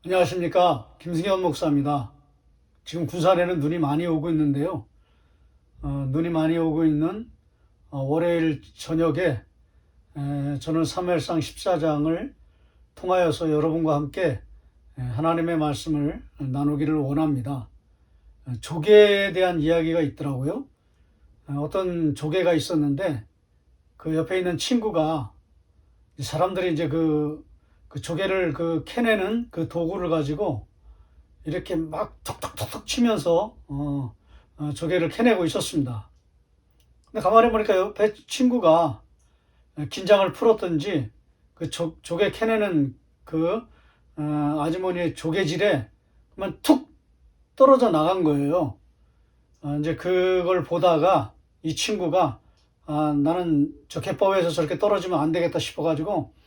안녕하십니까. 김승현 목사입니다. 지금 군산에는 눈이 많이 오고 있는데요. 눈이 많이 오고 있는 월요일 저녁에 저는 사무엘상 14장을 통하여서 여러분과 함께 하나님의 말씀을 나누기를 원합니다. 조개에 대한 이야기가 있더라고요. 어떤 조개가 있었는데 그 옆에 있는 친구가 사람들이 이제 그 조개를 캐내는 그 도구를 가지고 이렇게 막 톡톡톡톡 치면서 조개를 캐내고 있었습니다. 근데 가만히 보니까 옆에 친구가 긴장을 풀었던지 그 조개 캐내는 그 아주머니의 조개질에 그만 툭 떨어져 나간 거예요. 이제 그걸 보다가 이 친구가 나는 저 갯바위에서 저렇게 떨어지면 안 되겠다 싶어가지고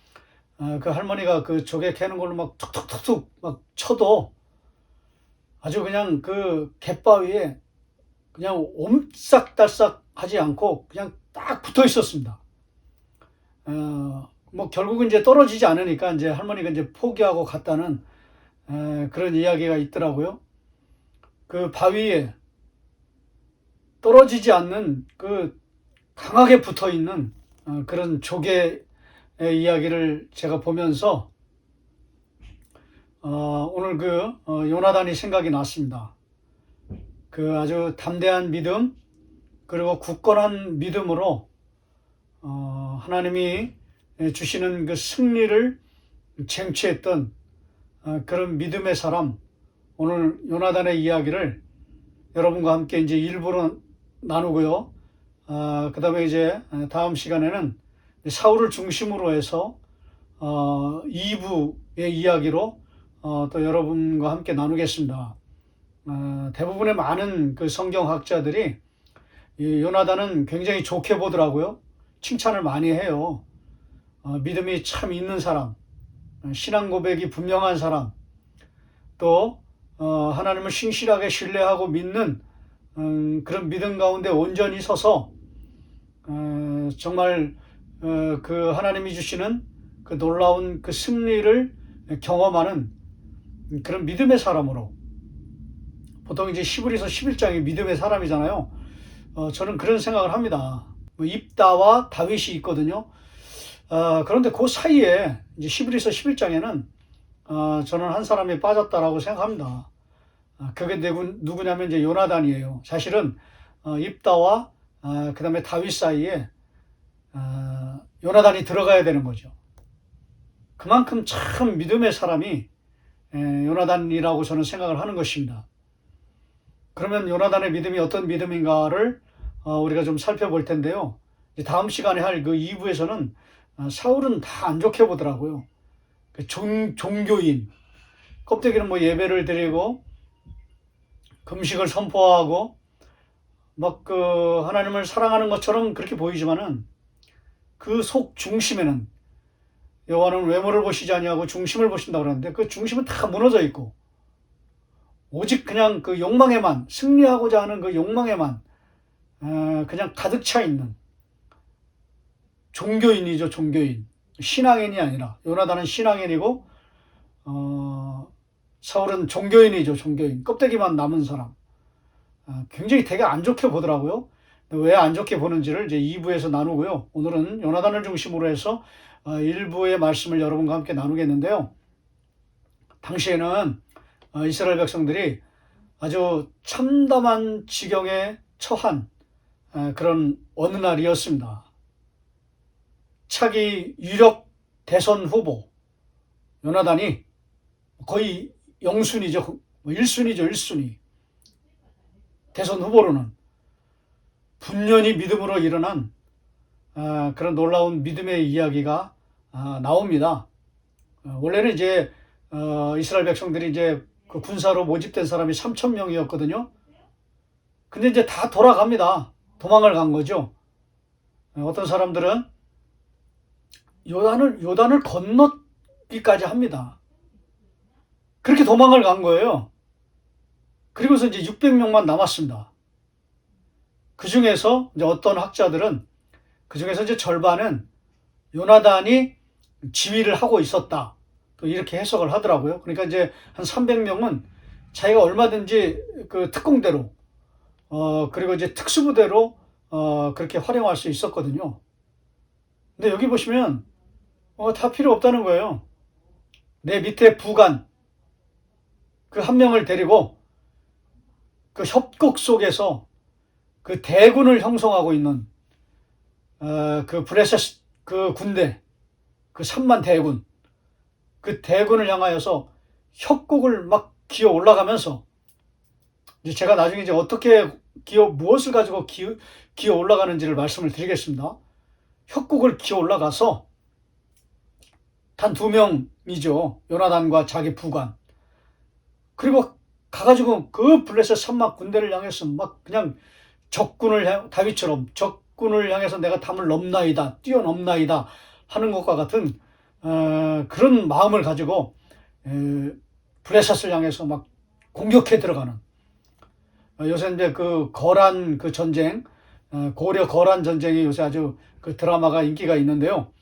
그 할머니가 그 조개 캐는 걸로 막 툭툭툭툭 막 쳐도 아주 그냥 그 갯바위에 그냥 옴싹달싹 하지 않고 그냥 딱 붙어 있었습니다. 뭐 결국은 이제 떨어지지 않으니까 이제 할머니가 이제 포기하고 갔다는 그런 이야기가 있더라고요. 그 바위에 떨어지지 않는 그 강하게 붙어 있는 그런 조개의 이야기를 제가 보면서 오늘 요나단이 생각이 났습니다. 그 아주 담대한 믿음 그리고 굳건한 믿음으로 하나님이 주시는 그 승리를 쟁취했던 그런 믿음의 사람, 오늘 요나단의 이야기를 여러분과 함께 이제 일부로 나누고요. 그 다음에 이제 다음 시간에는 사울을 중심으로 해서 2부의 이야기로 또 여러분과 함께 나누겠습니다. 대부분의 많은 그 성경학자들이 이 요나단은 굉장히 좋게 보더라고요. 칭찬을 많이 해요. 믿음이 참 있는 사람, 신앙 고백이 분명한 사람, 또 하나님을 신실하게 신뢰하고 믿는 그런 믿음 가운데 온전히 서서 정말 그 하나님이 주시는 그 놀라운 그 승리를 경험하는 그런 믿음의 사람으로, 보통 이제 히브리서 11장이 믿음의 사람이잖아요. 저는 그런 생각을 합니다. 뭐 입다와 다윗이 있거든요. 그런데 그 사이에 이제 히브리서 11장에는 저는 한 사람이 빠졌다라고 생각합니다. 그게 누구냐면 이제 요나단이에요. 사실은 입다와 그 다음에 다윗 사이에 요나단이 들어가야 되는 거죠. 그만큼 참 믿음의 사람이 요나단이라고 저는 생각을 하는 것입니다. 그러면 요나단의 믿음이 어떤 믿음인가를 우리가 좀 살펴볼 텐데요. 다음 시간에 할 그 2부에서는 사울은 다 안 좋게 보더라고요. 종교인, 껍데기는 뭐 예배를 드리고 금식을 선포하고 막 그 하나님을 사랑하는 것처럼 그렇게 보이지만은 그 속 중심에는 여호와는 외모를 보시지 아니하고 중심을 보신다고 그러는데 그 중심은 다 무너져 있고 오직 그냥 그 욕망에만, 승리하고자 하는 그 욕망에만 그냥 가득 차 있는 종교인이죠. 종교인, 신앙인이 아니라. 요나단은 신앙인이고 사울은 종교인이죠. 종교인, 껍데기만 남은 사람. 굉장히 되게 안 좋게 보더라고요. 왜 안 좋게 보는지를 이제 2부에서 나누고요. 오늘은 요나단을 중심으로 해서 1부의 말씀을 여러분과 함께 나누겠는데요. 당시에는 이스라엘 백성들이 아주 참담한 지경에 처한 그런 어느 날이었습니다. 차기 유력 대선 후보 요나단이 거의 영순위죠. 1순위죠. 1순위. 대선 후보로는 분연히 믿음으로 일어난 그런 놀라운 믿음의 이야기가 나옵니다. 원래는 이제 이스라엘 백성들이 이제 그 군사로 모집된 사람이 3,000명이었거든요. 근데 이제 다 돌아갑니다. 도망을 간 거죠. 어떤 사람들은 요단을 건너기까지 합니다. 그렇게 도망을 간 거예요. 그리고서 이제 600명만 남았습니다. 그 중에서 이제 어떤 학자들은 그 중에서 이제 절반은 요나단이 지휘를 하고 있었다. 또 이렇게 해석을 하더라고요. 그러니까 이제 한 300명은 자기가 얼마든지 그 특공대로, 그리고 이제 특수부대로, 그렇게 활용할 수 있었거든요. 근데 여기 보시면, 다 필요 없다는 거예요. 내 밑에 부관, 그 한 명을 데리고 그 협곡 속에서 그 대군을 형성하고 있는, 그 브레셋 그 군대, 그 3만 대군, 그 대군을 향하여서 협곡을 막 기어 올라가면서, 이제 제가 나중에 이제 어떻게 무엇을 가지고 기어 올라가는지를 말씀을 드리겠습니다. 협곡을 기어 올라가서 단 2명이죠. 요나단과 자기 부관. 그리고 가가지고 그 블레셋 산막 군대를 향해서 막 그냥 다윗처럼 적군을 향해서 내가 담을 넘나이다, 뛰어넘나이다 하는 것과 같은 그런 마음을 가지고 블레셋을 향해서 막 공격해 들어가는, 요새 이제 그 거란 그 전쟁, 고려 거란 전쟁이 요새 아주 그 드라마가 인기가 있는데요.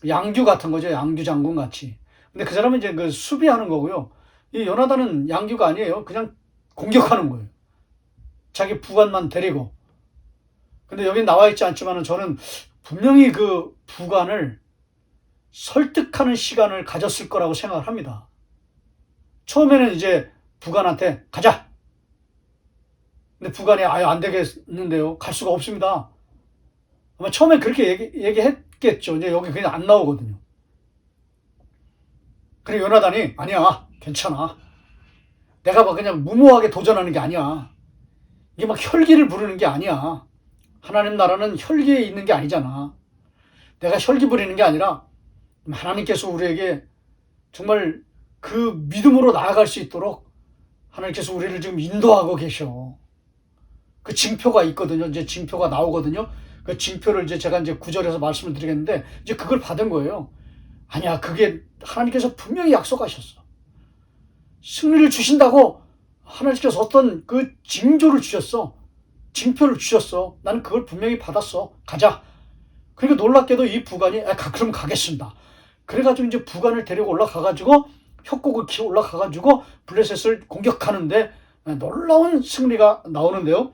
양규 같은 거죠. 양규 장군 같이. 근데 그 사람은 이제 그 수비하는 거고요. 이 요나단은 양규가 아니에요. 그냥 공격하는 거예요. 자기 부관만 데리고. 근데 여기 나와 있지 않지만은 저는 분명히 그 부관을 설득하는 시간을 가졌을 거라고 생각을 합니다. 처음에는 이제 부관한테 가자. 근데 부관이 아예 안 되겠는데요. 갈 수가 없습니다. 아마 처음에 그렇게 얘기했겠죠. 이제 여기 그냥 안 나오거든요. 그래 요나단이 아니야, 괜찮아. 내가 막 그냥 무모하게 도전하는 게 아니야. 이게 막 혈기를 부르는 게 아니야. 하나님 나라는 혈기에 있는 게 아니잖아. 내가 혈기 부리는 게 아니라 하나님께서 우리에게 정말 그 믿음으로 나아갈 수 있도록 하나님께서 우리를 지금 인도하고 계셔. 그 징표가 있거든요. 이제 징표가 나오거든요. 그 징표를 이제 제가 이제 9절에서 말씀을 드리겠는데, 이제 그걸 받은 거예요. 아니야, 그게 하나님께서 분명히 약속하셨어. 승리를 주신다고 하나님께서 어떤 그 징조를 주셨어. 징표를 주셨어. 나는 그걸 분명히 받았어. 가자. 그러니까 놀랍게도 이 부관이 그럼 가겠습니다. 그래가지고 이제 부관을 데리고 올라가가지고 협곡을 기어 올라가가지고 블레셋을 공격하는데 놀라운 승리가 나오는데요.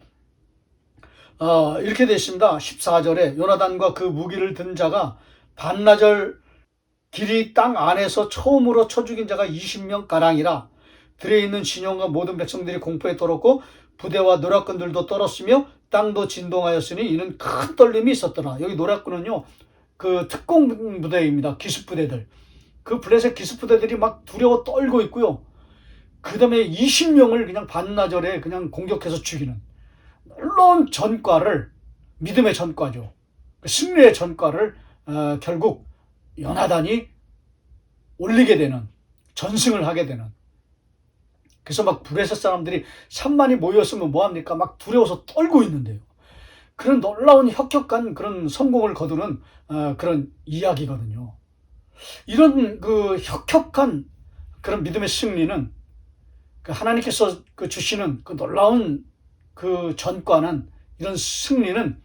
이렇게 되어 있습니다. 14절에 요나단과 그 무기를 든 자가 반나절 길이 땅 안에서 처음으로 쳐 죽인 자가 20명가량이라 들에 있는 진영과 모든 백성들이 공포에 떨었고 부대와 노략군들도 떨었으며 땅도 진동하였으니 이는 큰 떨림이 있었더라. 여기 노략군은요, 그 특공 부대입니다. 기습부대들. 그 블레셋 기습부대들이 막 두려워 떨고 있고요. 그 다음에 20명을 그냥 반나절에 그냥 공격해서 죽이는 놀라운 전과를, 믿음의 전과죠. 승리의 전과를 결국 요나단이 올리게 되는, 전승을 하게 되는. 그래서 막 블레셋 사람들이 3만이 모였으면 뭐합니까? 막 두려워서 떨고 있는데요. 그런 놀라운 혁혁한 그런 성공을 거두는 그런 이야기거든요. 이런 그 혁혁한 그런 믿음의 승리는, 그 하나님께서 그 주시는 그 놀라운 그 전과는, 이런 승리는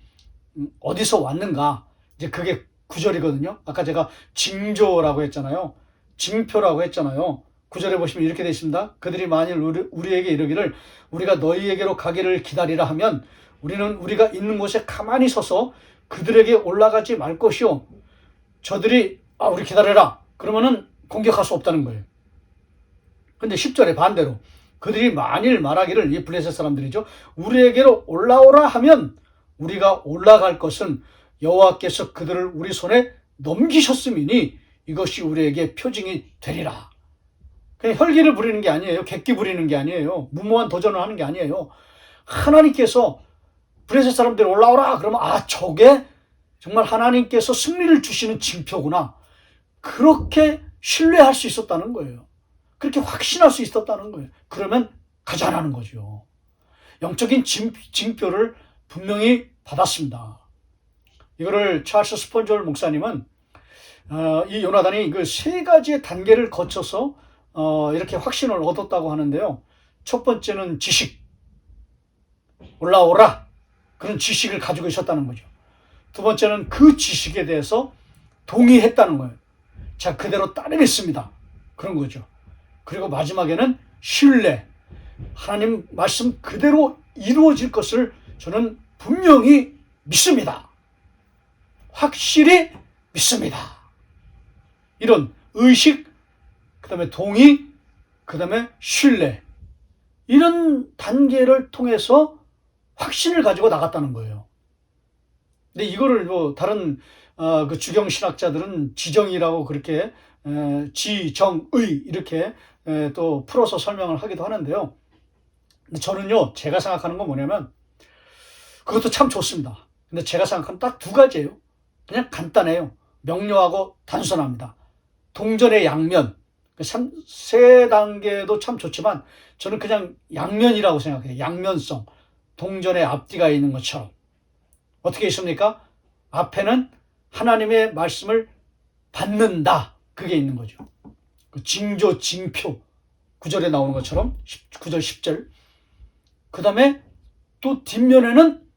어디서 왔는가? 이제 그게 9절이거든요. 아까 제가 징조라고 했잖아요. 징표라고 했잖아요. 9절에 보시면 이렇게 되어 있습니다. 그들이 만일 우리에게 이르기를 우리가 너희에게로 가기를 기다리라 하면 우리는 우리가 있는 곳에 가만히 서서 그들에게 올라가지 말 것이요. 저들이 우리 기다려라. 그러면은 공격할 수 없다는 거예요. 근데 10절에 반대로 그들이 만일 말하기를, 이 블레셋 사람들이죠, 우리에게로 올라오라 하면 우리가 올라갈 것은 여호와께서 그들을 우리 손에 넘기셨음이니 이것이 우리에게 표징이 되리라. 그냥 혈기를 부리는 게 아니에요. 객기 부리는 게 아니에요. 무모한 도전을 하는 게 아니에요. 하나님께서 블레셋 사람들이 올라오라 그러면 저게 정말 하나님께서 승리를 주시는 징표구나. 그렇게 신뢰할 수 있었다는 거예요. 그렇게 확신할 수 있었다는 거예요. 그러면 가자라는 거죠. 영적인 징표를 분명히 받았습니다. 이거를 찰스 스폰절 목사님은 이 요나단이 그 세 가지의 단계를 거쳐서 이렇게 확신을 얻었다고 하는데요. 첫 번째는 지식, 올라오라, 그런 지식을 가지고 있었다는 거죠. 두 번째는 그 지식에 대해서 동의했다는 거예요. 자, 그대로 따르겠습니다. 그런 거죠. 그리고 마지막에는 신뢰. 하나님 말씀 그대로 이루어질 것을 저는 분명히 믿습니다. 확실히 믿습니다. 이런 의식, 그 다음에 동의, 그 다음에 신뢰. 이런 단계를 통해서 확신을 가지고 나갔다는 거예요. 근데 이거를 뭐 다른 그 주경 신학자들은 지정이라고 그렇게 지정의 이렇게 또 풀어서 설명을 하기도 하는데요. 근데 저는요, 제가 생각하는 건 뭐냐면 그것도 참 좋습니다. 근데 제가 생각하는 딱 두 가지예요. 그냥 간단해요. 명료하고 단순합니다. 동전의 양면. 세 단계도 참 좋지만 저는 그냥 양면이라고 생각해요. 양면성. 동전의 앞뒤가 있는 것처럼. 어떻게 있습니까? 앞에는 하나님의 말씀을 받는다. 그게 있는 거죠. 징조, 징표. 9절에 나오는 것처럼 9절, 10절. 그 다음에 또 뒷면에는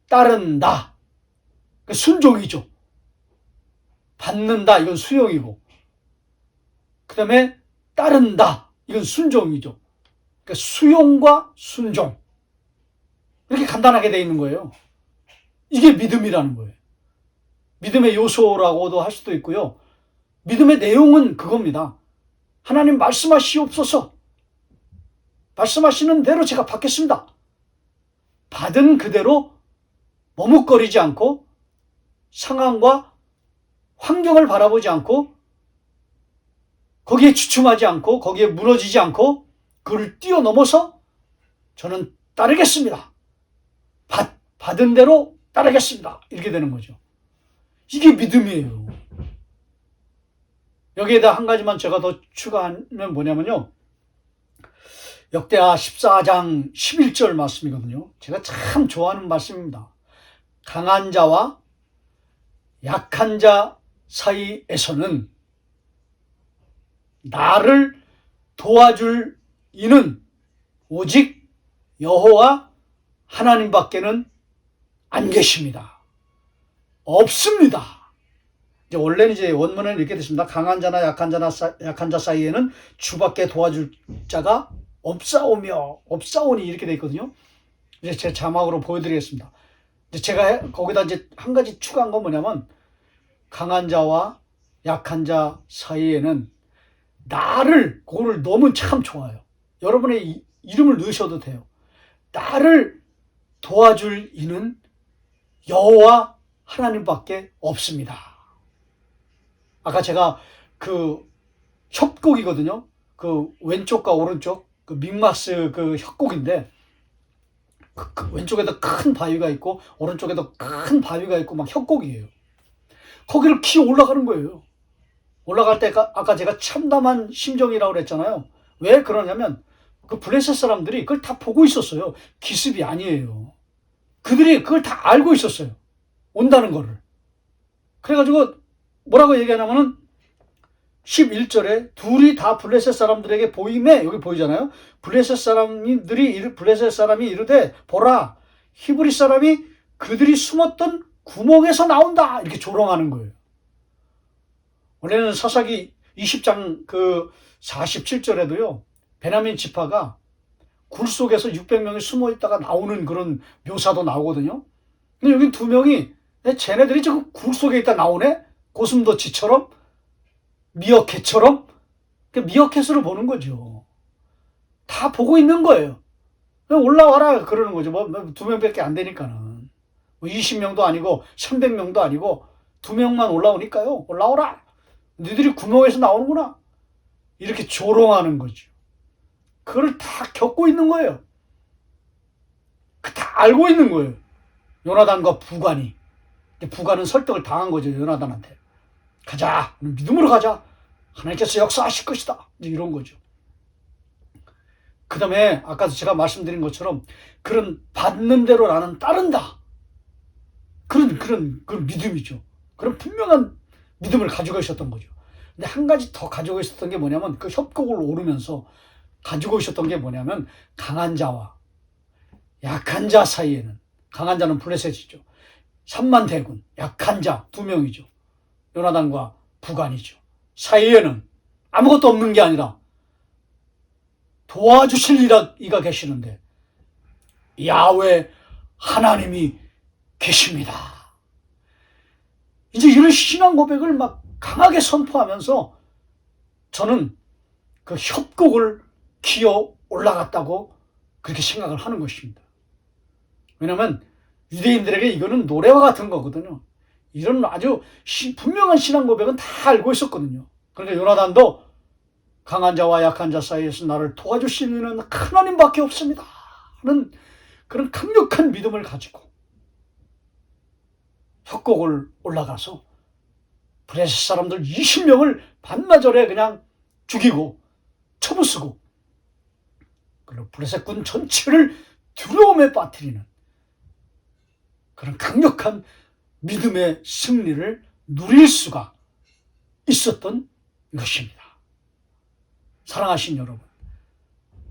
따른다. 순종이죠. 받는다. 이건 수용이고. 그 다음에 따른다. 이건 순종이죠. 그러니까 수용과 순종. 이렇게 간단하게 되어 있는 거예요. 이게 믿음이라는 거예요. 믿음의 요소라고도 할 수도 있고요. 믿음의 내용은 그겁니다. 하나님 말씀하시옵소서. 말씀하시는 대로 제가 받겠습니다. 받은 그대로 머뭇거리지 않고 상황과 환경을 바라보지 않고 거기에 주춤하지 않고 거기에 무너지지 않고 그를 뛰어넘어서 저는 따르겠습니다. 받은 대로 따르겠습니다. 이렇게 되는 거죠. 이게 믿음이에요. 여기에다 한 가지만 제가 더 추가하면 뭐냐면요. 역대하 14장 11절 말씀이거든요. 제가 참 좋아하는 말씀입니다. 강한 자와 약한 자 사이에서는 나를 도와줄 이는 오직 여호와 하나님밖에는 안 계십니다. 없습니다. 이제 원래는 이제 원문에는 이렇게 됐습니다. 강한 자나 약한 자 사이에는 주밖에 도와줄 자가 없사오니 이렇게 돼 있거든요. 이제 제 자막으로 보여드리겠습니다. 이제 제가 거기다 이제 한 가지 추가한 건 뭐냐면 강한 자와 약한 자 사이에는 나를 그거를 넣으면 참 좋아요. 여러분의 이름을 넣으셔도 돼요. 나를 도와줄 이는 여호와 하나님밖에 없습니다. 아까 제가 그 협곡이거든요. 그 왼쪽과 오른쪽 그 믹마스 그 협곡인데 그 왼쪽에도 큰 바위가 있고 오른쪽에도 큰 바위가 있고 막 협곡이에요. 거기를 기어 올라가는 거예요. 올라갈 때 아까 제가 참담한 심정이라고 그랬잖아요. 왜 그러냐면 그 블레셋 사람들이 그걸 다 보고 있었어요. 기습이 아니에요. 그들이 그걸 다 알고 있었어요. 온다는 거를. 그래가지고 뭐라고 얘기하냐면은 11절에 둘이 다 블레셋 사람들에게 보임에 여기 보이잖아요. 블레셋 사람이 이르되 보라 히브리 사람이 그들이 숨었던 구멍에서 나온다 이렇게 조롱하는 거예요. 원래는 사사기 20장 그 47절에도요. 베냐민 지파가 굴 속에서 600명이 숨어 있다가 나오는 그런 묘사도 나오거든요. 근데 여기 두 명이 쟤네들이 지금 굴 속에 있다 나오네? 고슴도치처럼? 미어캣처럼? 미어캣으로 보는 거죠. 다 보고 있는 거예요. 올라와라 그러는 거죠. 두 명밖에 안 되니까는. 20명도 아니고 300명도 아니고 두 명만 올라오니까요. 올라오라. 너희들이 구멍에서 나오는구나. 이렇게 조롱하는 거죠. 그걸 다 겪고 있는 거예요. 다 알고 있는 거예요. 요나단과 부관이. 부관은 설득을 당한 거죠. 요나단한테. 가자. 믿음으로 가자. 하나님께서 역사하실 것이다. 이런 거죠. 그 다음에 아까도 제가 말씀드린 것처럼 그런 받는 대로 나는 따른다. 그런 믿음이죠. 그런 분명한 믿음을 가지고 있었던 거죠. 근데 한 가지 더 가지고 있었던 게 뭐냐면 그 협곡을 오르면서 가지고 있었던 게 뭐냐면 강한 자와 약한 자 사이에는 강한 자는 블레셋이죠. 3만 대군, 약한 자 2명이죠. 요나단과 부관이죠. 사이에는 아무것도 없는 게 아니라 도와주실 이가 계시는데 야훼 하나님이 계십니다. 이제 이런 신앙 고백을 막 강하게 선포하면서 저는 그 협곡을 기어 올라갔다고 그렇게 생각을 하는 것입니다. 왜냐하면 유대인들에게 이거는 노래와 같은 거거든요. 이런 아주 분명한 신앙 고백은 다 알고 있었거든요. 그러니까 요나단도 강한 자와 약한 자 사이에서 나를 도와줄 수 있는 하나님밖에 없습니다 하는 그런 강력한 믿음을 가지고 협곡을 올라가서 블레셋 사람들 20명을 반나절에 그냥 죽이고 쳐부수고 그리고 블레셋 군 전체를 두려움에 빠뜨리는 그런 강력한 믿음의 승리를 누릴 수가 있었던 것입니다. 사랑하신 여러분,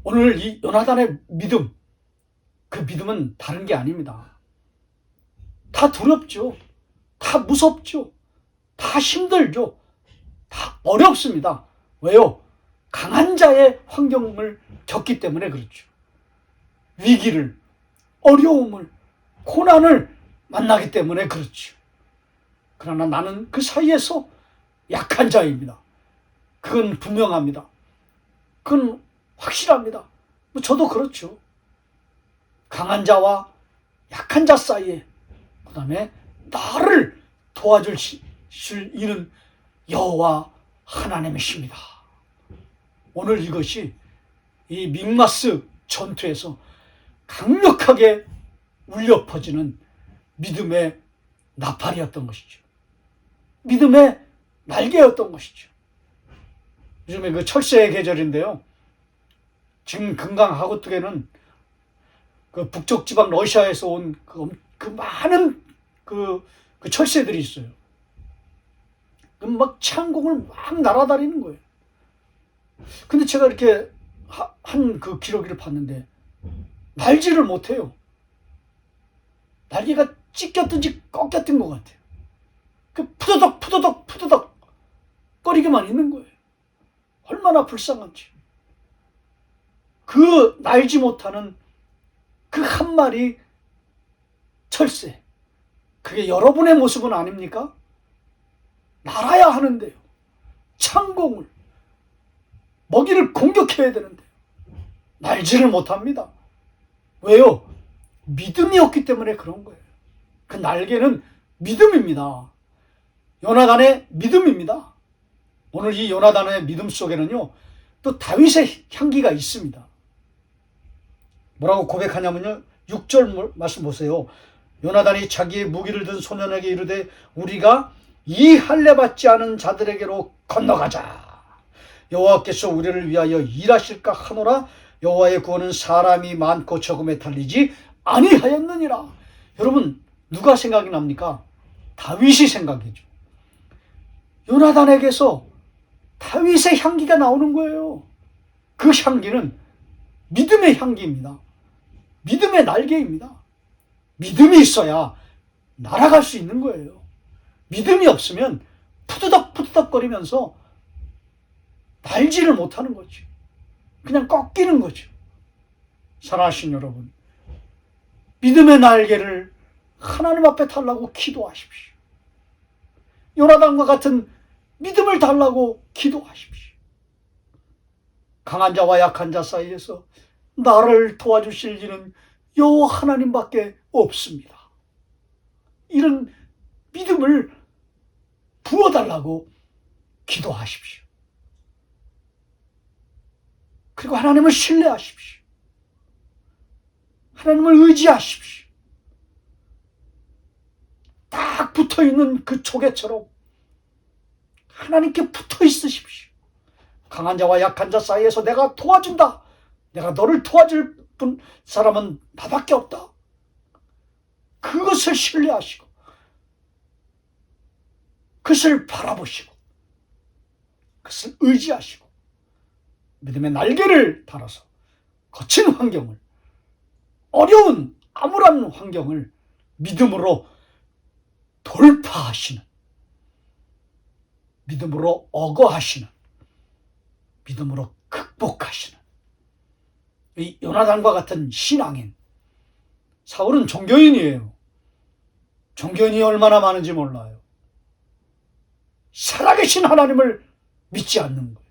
오늘 이 요나단의 믿음, 그 믿음은 다른 게 아닙니다. 다 두렵죠. 다 무섭죠. 다 힘들죠. 다 어렵습니다. 왜요? 강한 자의 환경을 겪기 때문에 그렇죠. 위기를, 어려움을, 고난을 만나기 때문에 그렇죠. 그러나 나는 그 사이에서 약한 자입니다. 그건 분명합니다. 그건 확실합니다. 저도 그렇죠. 강한 자와 약한 자 사이에 그 다음에 나를 도와줄 이는 여호와 하나님이십니다. 오늘 이것이 이 믹마스 전투에서 강력하게 울려 퍼지는 믿음의 나팔이었던 것이죠. 믿음의 날개였던 것이죠. 요즘에 그 철새의 계절인데요. 지금 금강하구뚝에는 그 북쪽 지방 러시아에서 온 그 많은 그 철새들이 있어요. 막 창공을 막 날아다니는 거예요. 근데 제가 이렇게 한 그 기러기를 봤는데 날지를 못해요. 날개가 찢겼든지 꺾였던 것 같아요. 그 푸드덕 거리게만 있는 거예요. 얼마나 불쌍한지. 그 날지 못하는 그 한 마리 철새, 그게 여러분의 모습은 아닙니까? 날아야 하는데요. 창공을, 먹이를 공격해야 되는데 날지를 못합니다. 왜요? 믿음이 없기 때문에 그런 거예요. 그 날개는 믿음입니다. 요나단의 믿음입니다. 오늘 이 요나단의 믿음 속에는요, 또 다윗의 향기가 있습니다. 뭐라고 고백하냐면요, 6절 말씀 보세요. 요나단이 자기의 무기를 든 소년에게 이르되 우리가 이 할례 받지 않은 자들에게로 건너가자. 여호와께서 우리를 위하여 일하실까 하노라. 여호와의 구원은 사람이 많고 적음에 달리지 아니하였느니라. 여러분, 누가 생각이 납니까? 다윗이 생각이죠. 요나단에게서 다윗의 향기가 나오는 거예요. 그 향기는 믿음의 향기입니다. 믿음의 날개입니다. 믿음이 있어야 날아갈 수 있는 거예요. 믿음이 없으면 푸드덕거리면서 날지를 못하는 거죠. 그냥 꺾이는 거죠. 사랑하신 여러분, 믿음의 날개를 하나님 앞에 달라고 기도하십시오. 요나단과 같은 믿음을 달라고 기도하십시오. 강한 자와 약한 자 사이에서 나를 도와주실 이는 여호와 하나님밖에 없습니다. 이런 믿음을 부어달라고 기도하십시오. 그리고 하나님을 신뢰하십시오. 하나님을 의지하십시오. 딱 붙어있는 그 조개처럼 하나님께 붙어 있으십시오. 강한 자와 약한 자 사이에서 내가 도와준다. 내가 너를 도와줄 사람은 나밖에 없다. 그것을 신뢰하시고 그것을 바라보시고 그것을 의지하시고 믿음의 날개를 달아서 거친 환경을, 어려운 암울한 환경을 믿음으로 돌파하시는, 믿음으로 억어하시는 믿음으로 극복하시는 이 요나단과 같은 신앙인. 사울은 종교인이에요. 종교인이 얼마나 많은지 몰라요. 살아계신 하나님을 믿지 않는 거예요.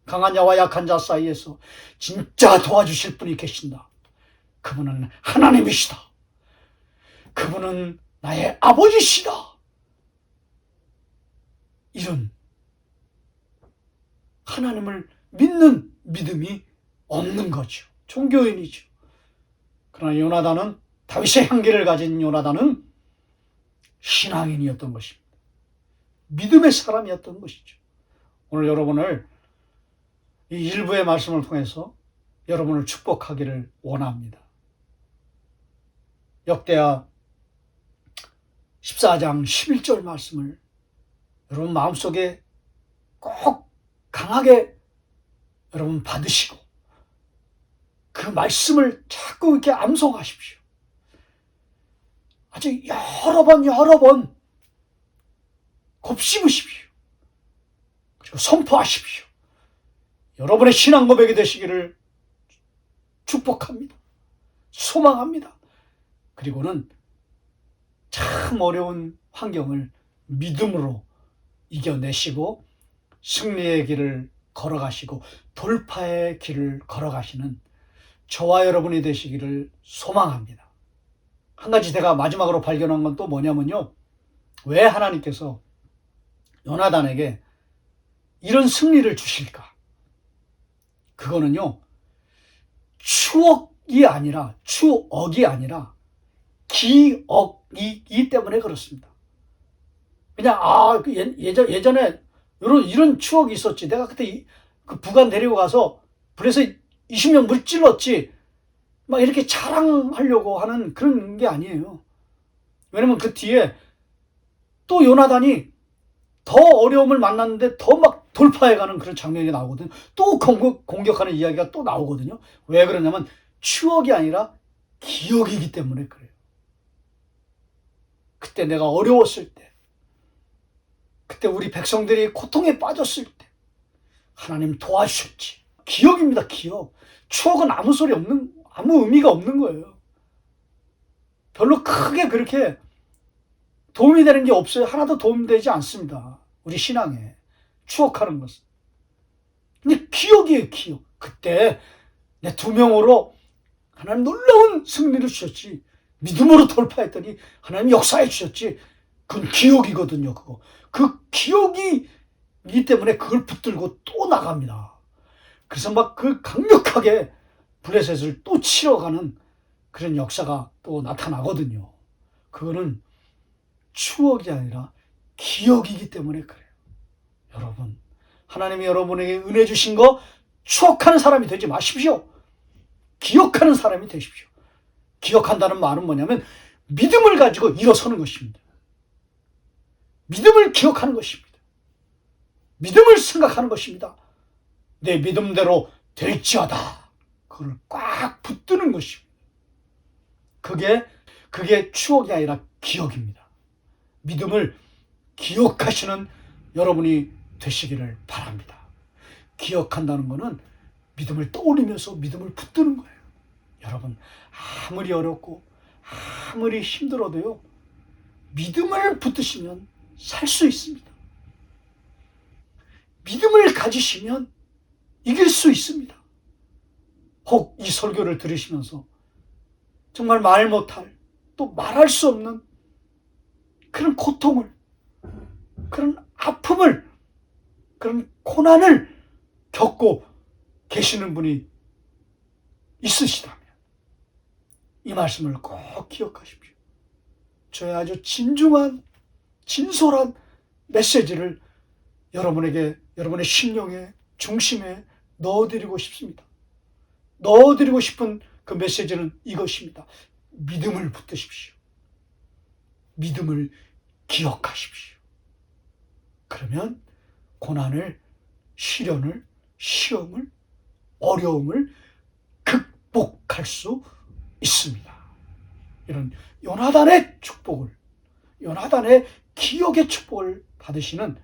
강한 자와 약한 자 사이에서 진짜 도와주실 분이 계신다. 그분은 하나님이시다. 그분은 나의 아버지시다. 이런 하나님을 믿는 믿음이 없는 거죠. 종교인이죠. 그러나 요나단은, 다윗의 향기를 가진 요나단은 신앙인이었던 것입니다. 믿음의 사람이었던 것이죠. 오늘 여러분을 이 일부의 말씀을 통해서 여러분을 축복하기를 원합니다. 역대하 14장 11절 말씀을 여러분 마음속에 꼭 강하게 여러분 받으시고 그 말씀을 자꾸 이렇게 암송하십시오. 아주 여러 번 곱씹으십시오. 그리고 선포하십시오. 여러분의 신앙 고백이 되시기를 축복합니다. 소망합니다. 그리고는 참 어려운 환경을 믿음으로 이겨내시고 승리의 길을 걸어가시고 돌파의 길을 걸어가시는 저와 여러분이 되시기를 소망합니다. 한 가지 제가 마지막으로 발견한 건 또 뭐냐면요. 왜 하나님께서 요나단에게 이런 승리를 주실까? 그거는요. 추억이 아니라 기억이기 때문에 그렇습니다. 그냥 예전에 이런 추억이 있었지. 내가 그때 그 부관 데리고 가서 불에서 20명 물질렀지. 막 이렇게 자랑하려고 하는 그런 게 아니에요. 왜냐면 그 뒤에 또 요나단이 더 어려움을 만났는데 더 막 돌파해가는 그런 장면이 나오거든요. 또 공격하는 이야기가 또 나오거든요. 왜 그러냐면 추억이 아니라 기억이기 때문에 그래요. 그때 내가 어려웠을 때, 그때 우리 백성들이 고통에 빠졌을 때 하나님 도와주셨지. 기억입니다. 기억. 추억은 아무 의미가 없는 거예요. 별로 크게 그렇게 도움이 되는 게 없어요. 하나도 도움되지 않습니다. 우리 신앙에 추억하는 것은. 근데 기억이에요. 기억. 그때 내 2명으로 하나님 놀라운 승리를 주셨지. 믿음으로 돌파했더니 하나님 역사해 주셨지. 그건 기억이거든요. 그거. 그 기억이기 때문에 그걸 붙들고 또 나갑니다. 그래서 막 그 강력하게 블레셋을 또 치러가는 그런 역사가 또 나타나거든요. 그거는 추억이 아니라 기억이기 때문에 그래요. 여러분, 하나님이 여러분에게 은혜 주신 거 추억하는 사람이 되지 마십시오. 기억하는 사람이 되십시오. 기억한다는 말은 뭐냐면 믿음을 가지고 일어서는 것입니다. 믿음을 기억하는 것입니다. 믿음을 생각하는 것입니다. 내 믿음대로 될지어다. 그걸 꽉 붙드는 것입니다. 그게 추억이 아니라 기억입니다. 믿음을 기억하시는 여러분이 되시기를 바랍니다. 기억한다는 것은 믿음을 떠올리면서 믿음을 붙드는 거예요. 여러분, 아무리 어렵고 아무리 힘들어도요, 믿음을 붙드시면 살 수 있습니다. 믿음을 가지시면 이길 수 있습니다. 혹 이 설교를 들으시면서 정말 말 못할, 또 말할 수 없는 그런 고통을, 그런 아픔을, 그런 고난을 겪고 계시는 분이 있으시다면 이 말씀을 꼭 기억하십시오. 저의 아주 진중한, 진솔한 메시지를 여러분에게, 여러분의 심령의 중심에 넣어드리고 싶습니다. 넣어드리고 싶은 그 메시지는 이것입니다. 믿음을 붙드십시오. 믿음을 기억하십시오. 그러면 고난을, 시련을, 시험을, 어려움을 극복할 수 있습니다. 이런 요나단의 축복을, 요나단의 기억의 축복을 받으시는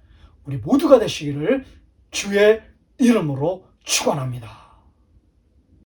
우리 모두가 되시기를 주의 이름으로 축원합니다.